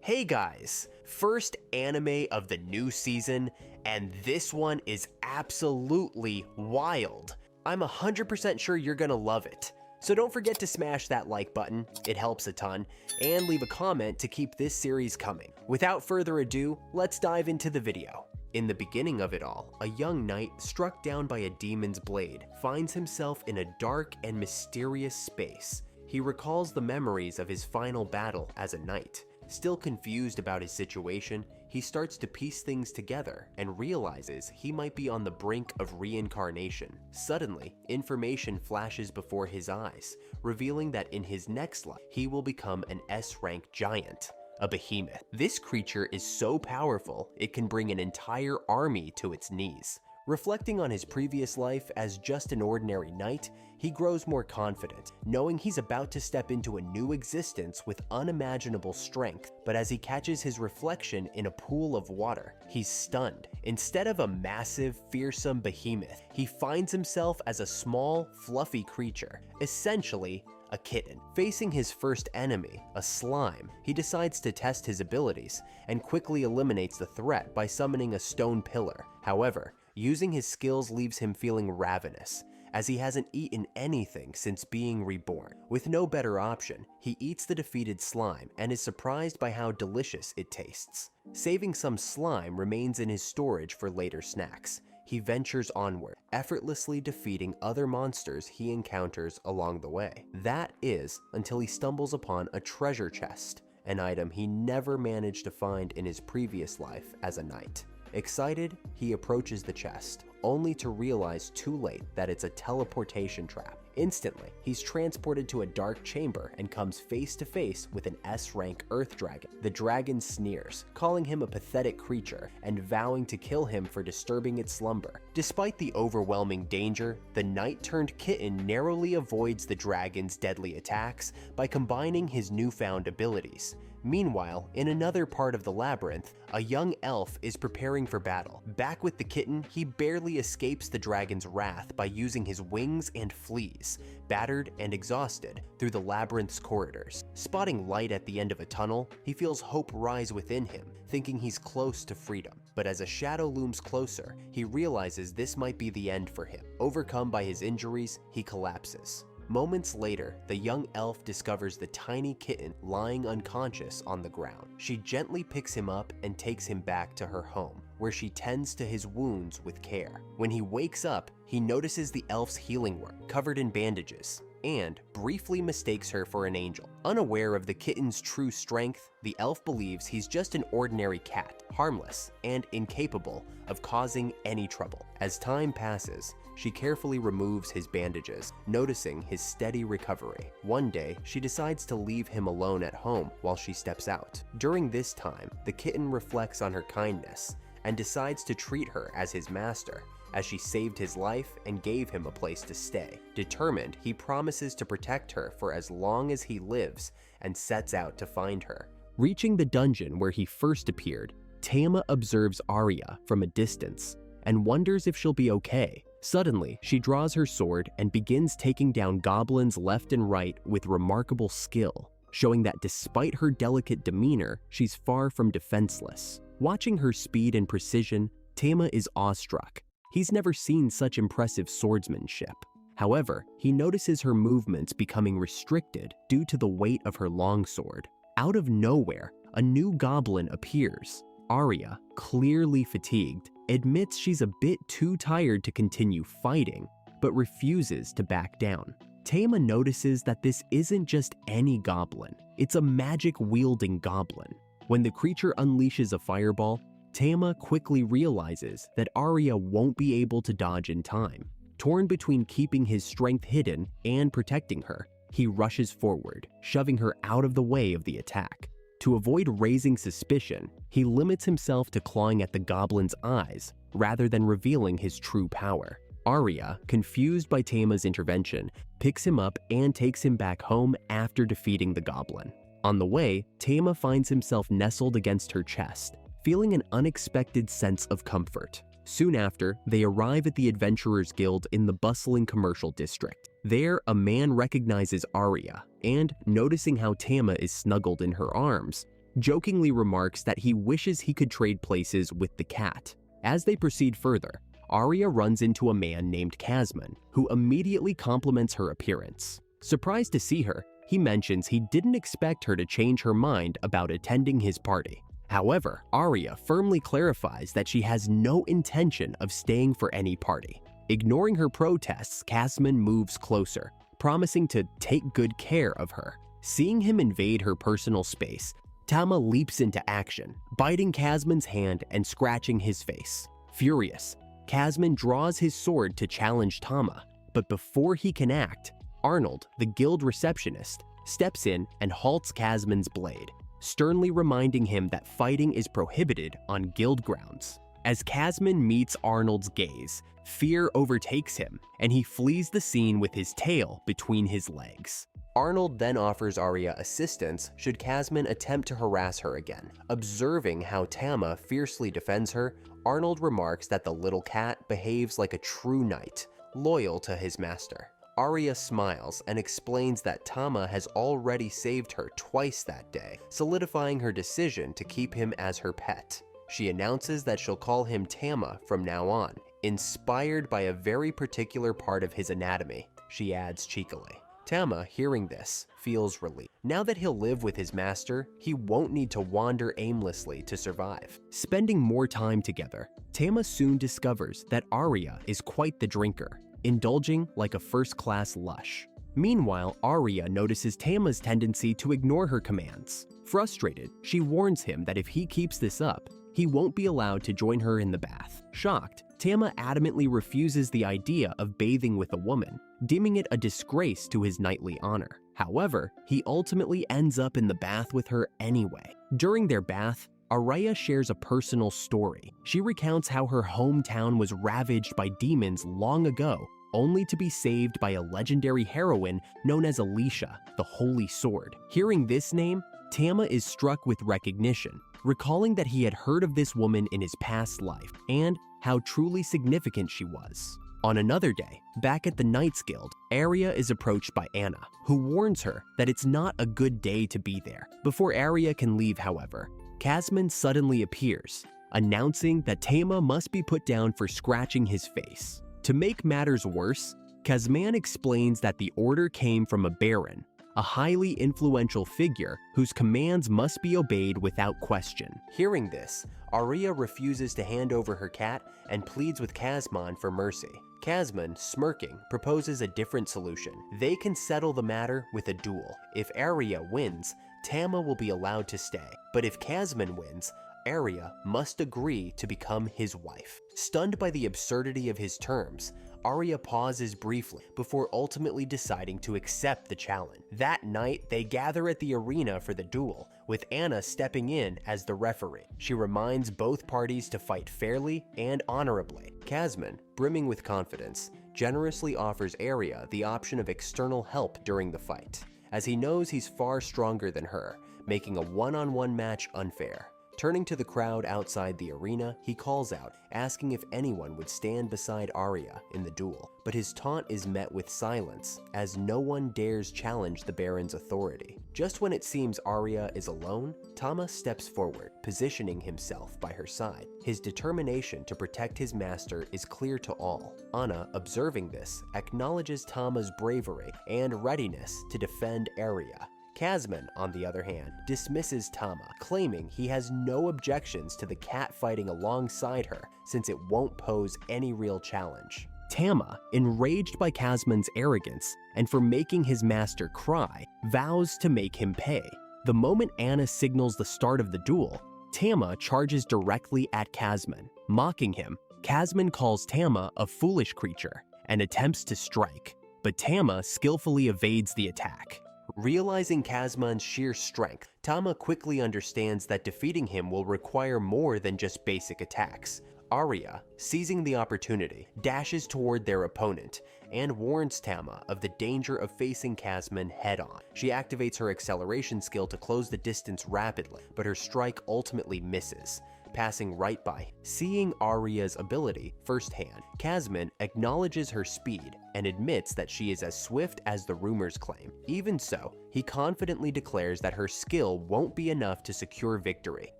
Hey guys, first anime of the new season, and this one is absolutely wild. I'm 100% sure you're gonna love it. So don't forget to smash that like button, it helps a ton, and leave a comment to keep this series coming. Without further ado, let's dive into the video. In the beginning of it all, a young knight struck down by a demon's blade finds himself in a dark and mysterious space. He recalls the memories of his final battle as a knight. Still confused about his situation, he starts to piece things together and realizes he might be on the brink of reincarnation. Suddenly, information flashes before his eyes, revealing that in his next life, he will become an S-rank giant, a behemoth. This creature is so powerful, it can bring an entire army to its knees. Reflecting on his previous life as just an ordinary knight, he grows more confident, knowing he's about to step into a new existence with unimaginable strength. But as he catches his reflection in a pool of water, he's stunned. Instead of a massive, fearsome behemoth, he finds himself as a small, fluffy creature, essentially a kitten. Facing his first enemy, a slime, he decides to test his abilities and quickly eliminates the threat by summoning a stone pillar. However, using his skills leaves him feeling ravenous, as he hasn't eaten anything since being reborn. With no better option, he eats the defeated slime and is surprised by how delicious it tastes. Saving some slime remains in his storage for later snacks. He ventures onward, effortlessly defeating other monsters he encounters along the way. That is, until he stumbles upon a treasure chest, an item he never managed to find in his previous life as a knight. Excited, he approaches the chest, only to realize too late that it's a teleportation trap. Instantly, he's transported to a dark chamber and comes face to face with an S-rank earth dragon. The dragon sneers, calling him a pathetic creature and vowing to kill him for disturbing its slumber. Despite the overwhelming danger, the knight turned kitten narrowly avoids the dragon's deadly attacks by combining his newfound abilities. Meanwhile, in another part of the labyrinth, a young elf is preparing for battle. Back with the kitten, he barely escapes the dragon's wrath by using his wings and flees, battered and exhausted, through the labyrinth's corridors. Spotting light at the end of a tunnel, he feels hope rise within him, thinking he's close to freedom. But as a shadow looms closer, he realizes this might be the end for him. Overcome by his injuries, he collapses. Moments later, the young elf discovers the tiny kitten lying unconscious on the ground. She gently picks him up and takes him back to her home, where she tends to his wounds with care. When he wakes up, he notices the elf's healing work, covered in bandages, and briefly mistakes her for an angel. Unaware of the kitten's true strength, the elf believes he's just an ordinary cat, harmless and incapable of causing any trouble. As time passes, she carefully removes his bandages, noticing his steady recovery. One day, she decides to leave him alone at home while she steps out. During this time, the kitten reflects on her kindness and decides to treat her as his master, as she saved his life and gave him a place to stay. Determined, he promises to protect her for as long as he lives and sets out to find her. Reaching the dungeon where he first appeared, Tamer observes Arya from a distance and wonders if she'll be okay. Suddenly, she draws her sword and begins taking down goblins left and right with remarkable skill, showing that despite her delicate demeanor, she's far from defenseless. Watching her speed and precision, Tamer is awestruck. He's never seen such impressive swordsmanship. However, he notices her movements becoming restricted due to the weight of her longsword. Out of nowhere, a new goblin appears. Arya, clearly fatigued, admits she's a bit too tired to continue fighting, but refuses to back down. Tamer notices that this isn't just any goblin, it's a magic-wielding goblin. When the creature unleashes a fireball, Tamer quickly realizes that Arya won't be able to dodge in time. Torn between keeping his strength hidden and protecting her, he rushes forward, shoving her out of the way of the attack. To avoid raising suspicion, he limits himself to clawing at the goblin's eyes rather than revealing his true power. Arya, confused by Tamer's intervention, picks him up and takes him back home after defeating the goblin. On the way, Tamer finds himself nestled against her chest, feeling an unexpected sense of comfort. Soon after, they arrive at the Adventurers Guild in the bustling commercial district. There, a man recognizes Arya, and noticing how Tamer is snuggled in her arms, jokingly remarks that he wishes he could trade places with the cat. As they proceed further, Arya runs into a man named Kazman, who immediately compliments her appearance. Surprised to see her, he mentions he didn't expect her to change her mind about attending his party. However, Arya firmly clarifies that she has no intention of staying for any party. Ignoring her protests, Kazman moves closer, promising to take good care of her. Seeing him invade her personal space, Tama leaps into action, biting Kazman's hand and scratching his face. Furious, Kazman draws his sword to challenge Tama, but before he can act, Arnold, the guild receptionist, steps in and halts Kazman's blade, sternly reminding him that fighting is prohibited on guild grounds. As Kazman meets Arnold's gaze, fear overtakes him, and he flees the scene with his tail between his legs. Arnold then offers Arya assistance should Kazman attempt to harass her again. Observing how Tama fiercely defends her, Arnold remarks that the little cat behaves like a true knight, loyal to his master. Arya smiles and explains that Tama has already saved her twice that day, solidifying her decision to keep him as her pet. She announces that she'll call him Tama from now on, inspired by a very particular part of his anatomy, she adds cheekily. Tama, hearing this, feels relieved. Now that he'll live with his master, he won't need to wander aimlessly to survive. Spending more time together, Tama soon discovers that Arya is quite the drinker, indulging like a first-class lush. Meanwhile, Arya notices Tama's tendency to ignore her commands. Frustrated, she warns him that if he keeps this up, he won't be allowed to join her in the bath. Shocked, Tama adamantly refuses the idea of bathing with a woman, deeming it a disgrace to his knightly honor. However, he ultimately ends up in the bath with her anyway. During their bath, Arya shares a personal story. She recounts how her hometown was ravaged by demons long ago, only to be saved by a legendary heroine known as Alicia, the Holy Sword. Hearing this name, Tama is struck with recognition, recalling that he had heard of this woman in his past life and how truly significant she was. On another day, back at the Knights Guild, Arya is approached by Anna, who warns her that it's not a good day to be there. Before Arya can leave, however, Kazman suddenly appears, announcing that Tama must be put down for scratching his face. To make matters worse, Kazman explains that the order came from a baron, a highly influential figure whose commands must be obeyed without question. Hearing this, Arya refuses to hand over her cat and pleads with Kazman for mercy. Kazman, smirking, proposes a different solution. They can settle the matter with a duel. If Arya wins, Tama will be allowed to stay, but if Kazman wins, Arya must agree to become his wife. Stunned by the absurdity of his terms, Arya pauses briefly before ultimately deciding to accept the challenge. That night, they gather at the arena for the duel, with Anna stepping in as the referee. She reminds both parties to fight fairly and honorably. Kazman, brimming with confidence, generously offers Arya the option of external help during the fight, as he knows he's far stronger than her, making a one-on-one match unfair. Turning to the crowd outside the arena, he calls out, asking if anyone would stand beside Arya in the duel. But his taunt is met with silence, as no one dares challenge the Baron's authority. Just when it seems Arya is alone, Tama steps forward, positioning himself by her side. His determination to protect his master is clear to all. Anna, observing this, acknowledges Tama's bravery and readiness to defend Arya. Kazman, on the other hand, dismisses Tama, claiming he has no objections to the cat fighting alongside her since it won't pose any real challenge. Tama, enraged by Kazman's arrogance and for making his master cry, vows to make him pay. The moment Anna signals the start of the duel, Tama charges directly at Kazman. Mocking him, Kazman calls Tama a foolish creature and attempts to strike, but Tama skillfully evades the attack. Realizing Kazman's sheer strength, Tama quickly understands that defeating him will require more than just basic attacks. Arya, seizing the opportunity, dashes toward their opponent and warns Tama of the danger of facing Kazman head-on. She activates her acceleration skill to close the distance rapidly, but her strike ultimately misses, passing right by. Seeing Arya's ability firsthand, Kazman acknowledges her speed and admits that she is as swift as the rumors claim. Even so, he confidently declares that her skill won't be enough to secure victory.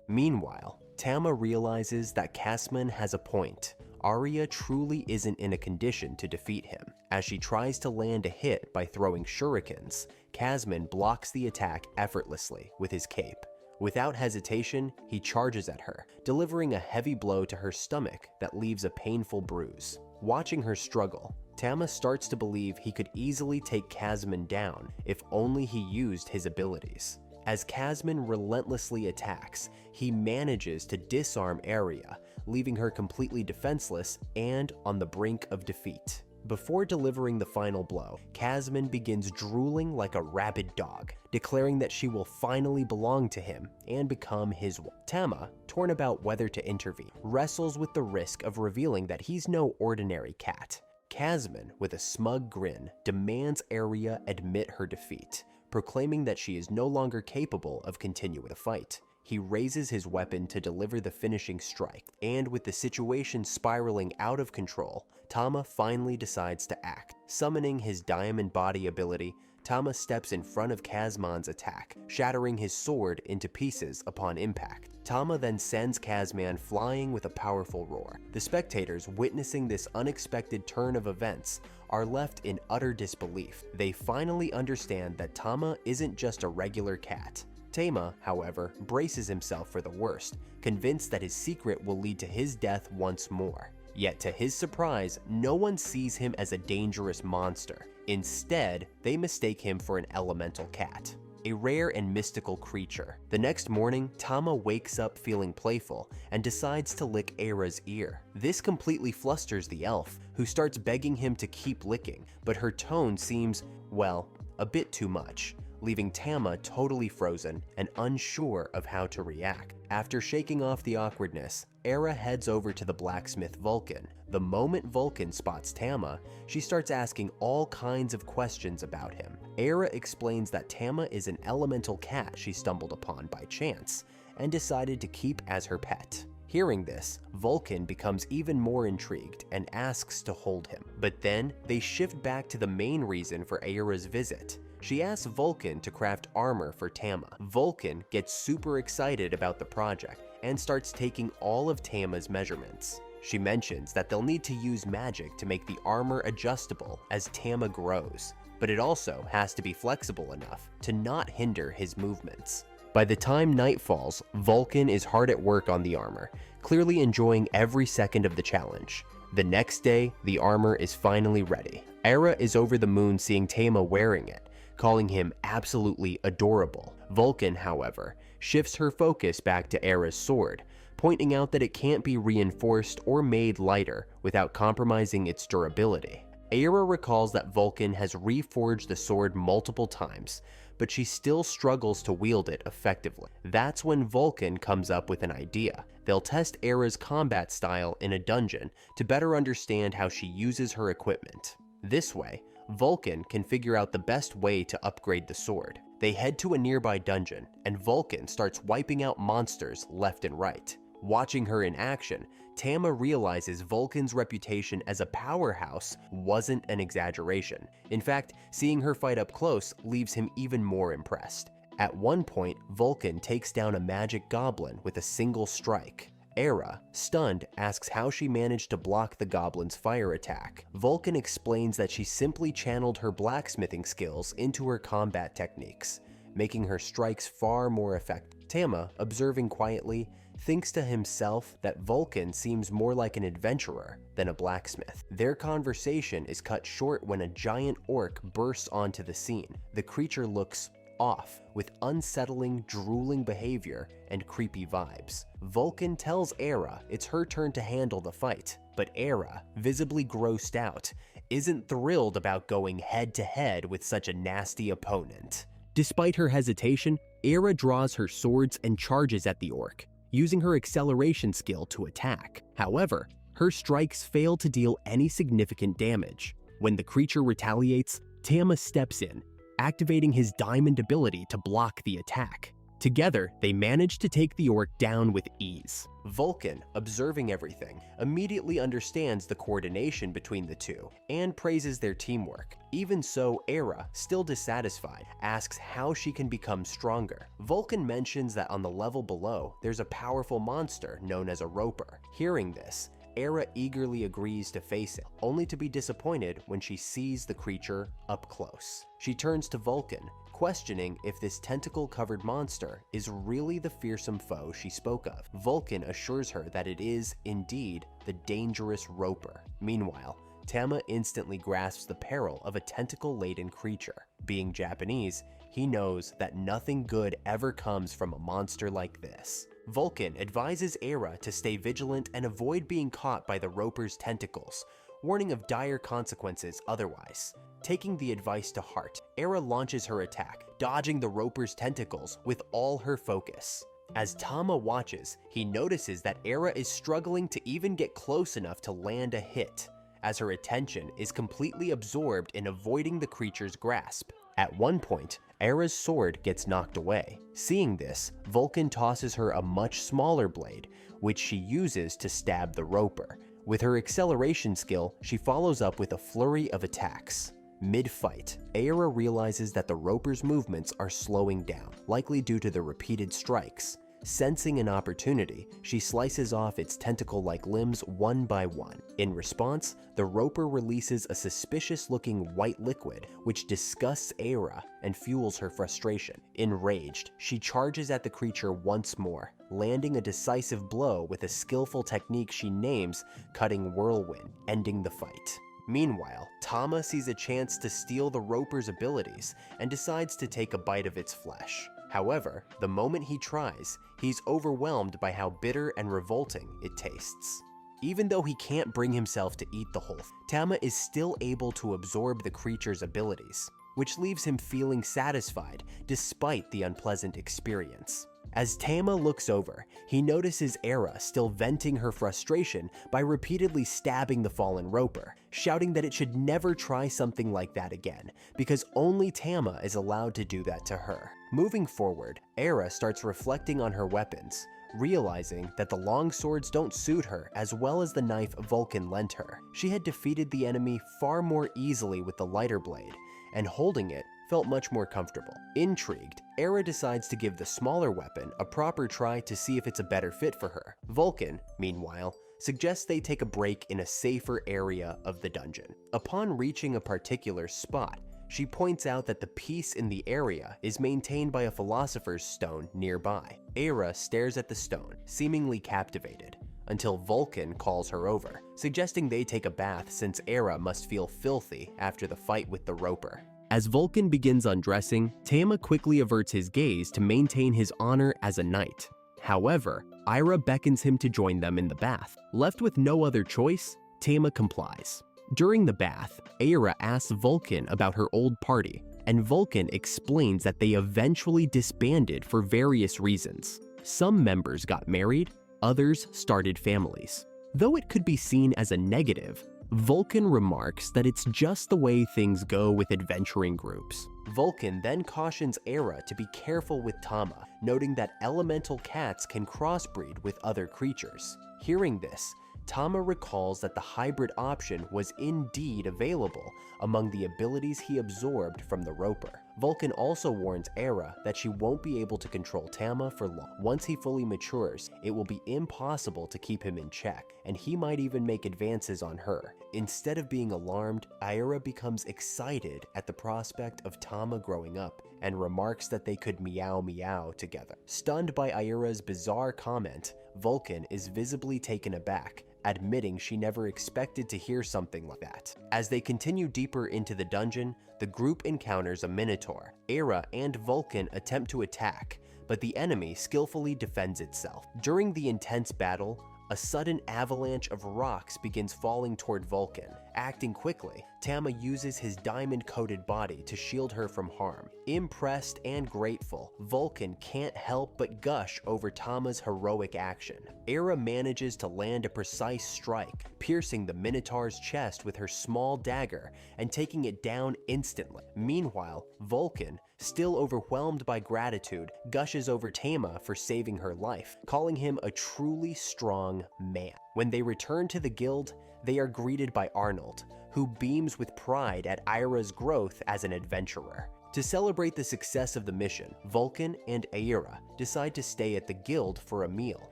Meanwhile, Tama realizes that Kasman has a point. Arya truly isn't in a condition to defeat him. As she tries to land a hit by throwing shurikens, Kasman blocks the attack effortlessly with his cape. Without hesitation, he charges at her, delivering a heavy blow to her stomach that leaves a painful bruise. Watching her struggle, Tama starts to believe he could easily take Kasman down if only he used his abilities. As Kasman relentlessly attacks, he manages to disarm Arya, leaving her completely defenseless and on the brink of defeat. Before delivering the final blow, Kasman begins drooling like a rabid dog, declaring that she will finally belong to him and become his wife. Tama, torn about whether to intervene, wrestles with the risk of revealing that he's no ordinary cat. Kasman, with a smug grin, demands Arya admit her defeat, proclaiming that she is no longer capable of continuing the fight. He raises his weapon to deliver the finishing strike, and with the situation spiraling out of control, Tama finally decides to act. Summoning his diamond body ability, Tama steps in front of Kasman's attack, shattering his sword into pieces upon impact. Tama then sends Kasman flying with a powerful roar. The spectators, witnessing this unexpected turn of events, are left in utter disbelief. They finally understand that Tama isn't just a regular cat. Tama, however, braces himself for the worst, convinced that his secret will lead to his death once more. Yet to his surprise, no one sees him as a dangerous monster. Instead, they mistake him for an elemental cat, a rare and mystical creature. The next morning, Tama wakes up feeling playful and decides to lick Aira's ear. This completely flusters the elf, who starts begging him to keep licking, but her tone seems, well, a bit too much, leaving Tama totally frozen and unsure of how to react. After shaking off the awkwardness, Aira heads over to the blacksmith Vulcan. The moment Vulcan spots Tama, she starts asking all kinds of questions about him. Aira explains that Tama is an elemental cat she stumbled upon by chance and decided to keep as her pet. Hearing this, Vulcan becomes even more intrigued and asks to hold him. But then, they shift back to the main reason for Aira's visit. She asks Vulcan to craft armor for Tama. Vulcan gets super excited about the project and starts taking all of Tama's measurements. She mentions that they'll need to use magic to make the armor adjustable as Tama grows, but it also has to be flexible enough to not hinder his movements. By the time night falls, Vulcan is hard at work on the armor, clearly enjoying every second of the challenge. The next day, the armor is finally ready. Aira is over the moon seeing Tama wearing it, calling him absolutely adorable. Vulcan, however, shifts her focus back to Aira's sword, pointing out that it can't be reinforced or made lighter without compromising its durability. Aira recalls that Vulcan has reforged the sword multiple times, but she still struggles to wield it effectively. That's when Vulcan comes up with an idea. They'll test Aira's combat style in a dungeon to better understand how she uses her equipment. This way, Vulcan can figure out the best way to upgrade the sword. They head to a nearby dungeon, and Vulcan starts wiping out monsters left and right. Watching her in action, Tama realizes Vulcan's reputation as a powerhouse wasn't an exaggeration. In fact, seeing her fight up close leaves him even more impressed. At one point, Vulcan takes down a magic goblin with a single strike. Aira, stunned, asks how she managed to block the goblin's fire attack. Vulcan explains that she simply channeled her blacksmithing skills into her combat techniques, making her strikes far more effective. Tama, observing quietly, thinks to himself that Vulcan seems more like an adventurer than a blacksmith. Their conversation is cut short when a giant orc bursts onto the scene. The creature looks off, with unsettling, drooling behavior and creepy vibes. Vulcan tells Aira it's her turn to handle the fight, but Aira, visibly grossed out, isn't thrilled about going head-to-head with such a nasty opponent. Despite her hesitation, Aira draws her swords and charges at the orc, using her acceleration skill to attack. However, her strikes fail to deal any significant damage. When the creature retaliates, Tama steps in, activating his diamond ability to block the attack. Together, they manage to take the orc down with ease. Vulcan, observing everything, immediately understands the coordination between the two and praises their teamwork. Even so, Era, still dissatisfied, asks how she can become stronger. Vulcan mentions that on the level below, there's a powerful monster known as a roper. Hearing this, Era eagerly agrees to face it, only to be disappointed when she sees the creature up close. She turns to Vulcan, questioning if this tentacle-covered monster is really the fearsome foe she spoke of. Vulcan assures her that it is, indeed, the dangerous roper. Meanwhile, Tama instantly grasps the peril of a tentacle-laden creature. Being Japanese, he knows that nothing good ever comes from a monster like this. Vulcan advises Era to stay vigilant and avoid being caught by the roper's tentacles, warning of dire consequences otherwise. Taking the advice to heart, Era launches her attack, dodging the roper's tentacles with all her focus. As Tama watches, he notices that Era is struggling to even get close enough to land a hit, as her attention is completely absorbed in avoiding the creature's grasp. At one point, Era's sword gets knocked away. Seeing this, Vulcan tosses her a much smaller blade, which she uses to stab the roper. With her acceleration skill, she follows up with a flurry of attacks. Mid-fight, Era realizes that the roper's movements are slowing down, likely due to the repeated strikes. Sensing an opportunity, she slices off its tentacle-like limbs one by one. In response, the roper releases a suspicious-looking white liquid, which disgusts Era and fuels her frustration. Enraged, she charges at the creature once more, landing a decisive blow with a skillful technique she names Cutting Whirlwind, ending the fight. Meanwhile, Tama sees a chance to steal the roper's abilities and decides to take a bite of its flesh. However, the moment he tries, he's overwhelmed by how bitter and revolting it tastes. Even though he can't bring himself to eat the whole thing, Tama is still able to absorb the creature's abilities, which leaves him feeling satisfied despite the unpleasant experience. As Tama looks over, he notices Era still venting her frustration by repeatedly stabbing the fallen roper, shouting that it should never try something like that again, because only Tama is allowed to do that to her. Moving forward, Era starts reflecting on her weapons, realizing that the long swords don't suit her as well as the knife Vulcan lent her. She had defeated the enemy far more easily with the lighter blade, and holding it felt much more comfortable. Intrigued, Era decides to give the smaller weapon a proper try to see if it's a better fit for her. Vulcan, meanwhile, suggests they take a break in a safer area of the dungeon. Upon reaching a particular spot, she points out that the peace in the area is maintained by a philosopher's stone nearby. Era stares at the stone, seemingly captivated, until Vulcan calls her over, suggesting they take a bath since Era must feel filthy after the fight with the roper. As Vulcan begins undressing, Tama quickly averts his gaze to maintain his honor as a knight. However, Ira beckons him to join them in the bath. Left with no other choice, Tama complies. During the bath, Aira asks Vulcan about her old party, and Vulcan explains that they eventually disbanded for various reasons. Some members got married, others started families. Though it could be seen as a negative, Vulcan remarks that it's just the way things go with adventuring groups. Vulcan then cautions Aira to be careful with Tama, noting that elemental cats can crossbreed with other creatures. Hearing this, Tama recalls that the hybrid option was indeed available among the abilities he absorbed from the roper. Vulcan also warns Aira that she won't be able to control Tama for long. Once he fully matures, it will be impossible to keep him in check, and he might even make advances on her. Instead of being alarmed, Aira becomes excited at the prospect of Tama growing up and remarks that they could meow meow together. Stunned by Aira's bizarre comment, Vulcan is visibly taken aback, admitting she never expected to hear something like that. As they continue deeper into the dungeon, the group encounters a minotaur. Aira and Vulcan attempt to attack, but the enemy skillfully defends itself. During the intense battle, a sudden avalanche of rocks begins falling toward Vulcan. Acting quickly, Tama uses his diamond-coated body to shield her from harm. Impressed and grateful, Vulcan can't help but gush over Tama's heroic action. Aira manages to land a precise strike, piercing the Minotaur's chest with her small dagger and taking it down instantly. Meanwhile, Vulcan, still overwhelmed by gratitude, gushes over Tama for saving her life, calling him a truly strong man. When they return to the guild, they are greeted by Arnold, who beams with pride at Aira's growth as an adventurer. To celebrate the success of the mission, Vulcan and Aira decide to stay at the guild for a meal.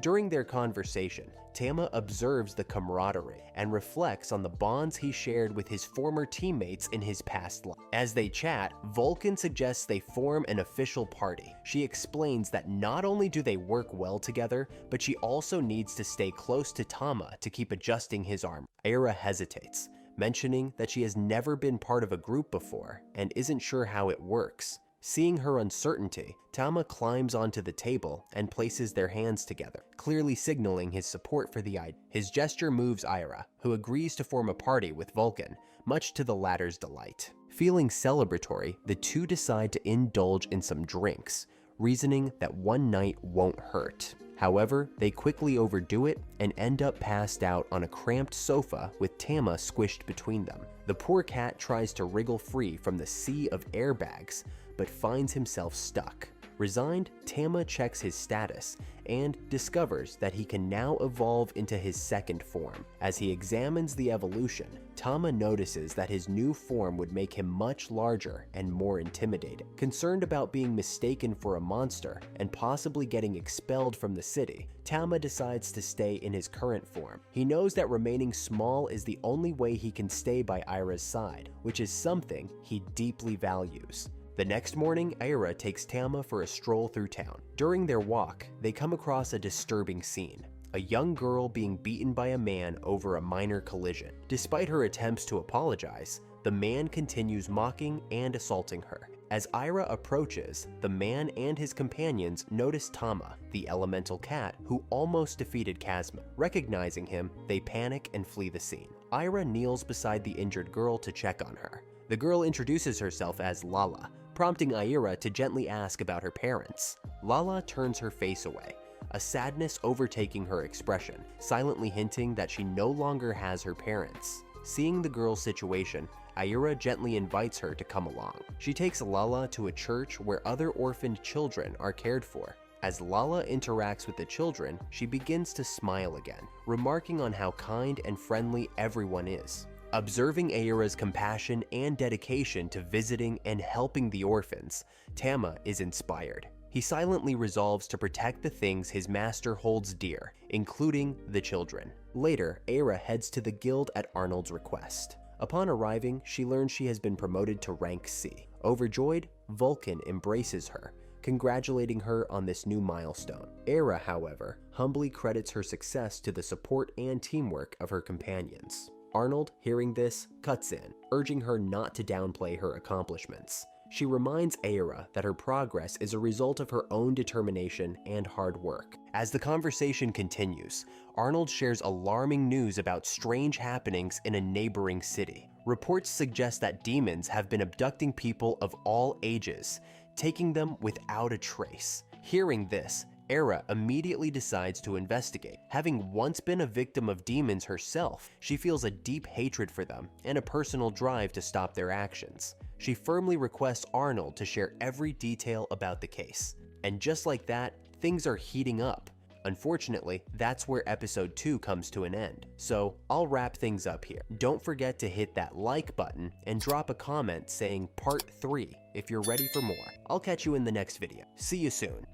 During their conversation, Tama observes the camaraderie and reflects on the bonds he shared with his former teammates in his past life. As they chat, Vulcan suggests they form an official party. She explains that not only do they work well together, but she also needs to stay close to Tama to keep adjusting his armor. Aira hesitates, mentioning that she has never been part of a group before and isn't sure how it works. Seeing her uncertainty, Tama climbs onto the table and places their hands together, clearly signaling his support for the idea. His gesture moves Aira, who agrees to form a party with Vulcan, much to the latter's delight. Feeling celebratory, the two decide to indulge in some drinks, reasoning that one night won't hurt. However, they quickly overdo it and end up passed out on a cramped sofa with Tama squished between them. The poor cat tries to wriggle free from the sea of airbags, but finds himself stuck. Resigned, Tama checks his status and discovers that he can now evolve into his second form. As he examines the evolution, Tama notices that his new form would make him much larger and more intimidating. Concerned about being mistaken for a monster and possibly getting expelled from the city, Tama decides to stay in his current form. He knows that remaining small is the only way he can stay by Aira's side, which is something he deeply values. The next morning, Aira takes Tama for a stroll through town. During their walk, they come across a disturbing scene. A young girl being beaten by a man over a minor collision. Despite her attempts to apologize, the man continues mocking and assaulting her. As Aira approaches, the man and his companions notice Tama, the elemental cat who almost defeated Kazma. Recognizing him, they panic and flee the scene. Aira kneels beside the injured girl to check on her. The girl introduces herself as Lala, prompting Aira to gently ask about her parents. Lala turns her face away, a sadness overtaking her expression, silently hinting that she no longer has her parents. Seeing the girl's situation, Aira gently invites her to come along. She takes Lala to a church where other orphaned children are cared for. As Lala interacts with the children, she begins to smile again, remarking on how kind and friendly everyone is. Observing Aira's compassion and dedication to visiting and helping the orphans, Tama is inspired. He silently resolves to protect the things his master holds dear, including the children. Later, Aira heads to the guild at Arnold's request. Upon arriving, she learns she has been promoted to rank C. Overjoyed, Vulcan embraces her, congratulating her on this new milestone. Aira, however, humbly credits her success to the support and teamwork of her companions. Arnold, hearing this, cuts in, urging her not to downplay her accomplishments. She reminds Aira that her progress is a result of her own determination and hard work. As the conversation continues, Arnold shares alarming news about strange happenings in a neighboring city. Reports suggest that demons have been abducting people of all ages, taking them without a trace. Hearing this, Aira immediately decides to investigate. Having once been a victim of demons herself, she feels a deep hatred for them and a personal drive to stop their actions. She firmly requests Arnold to share every detail about the case. And just like that, things are heating up. Unfortunately, that's where episode 2 comes to an end. So I'll wrap things up here. Don't forget to hit that like button and drop a comment saying part 3 if you're ready for more. I'll catch you in the next video. See you soon.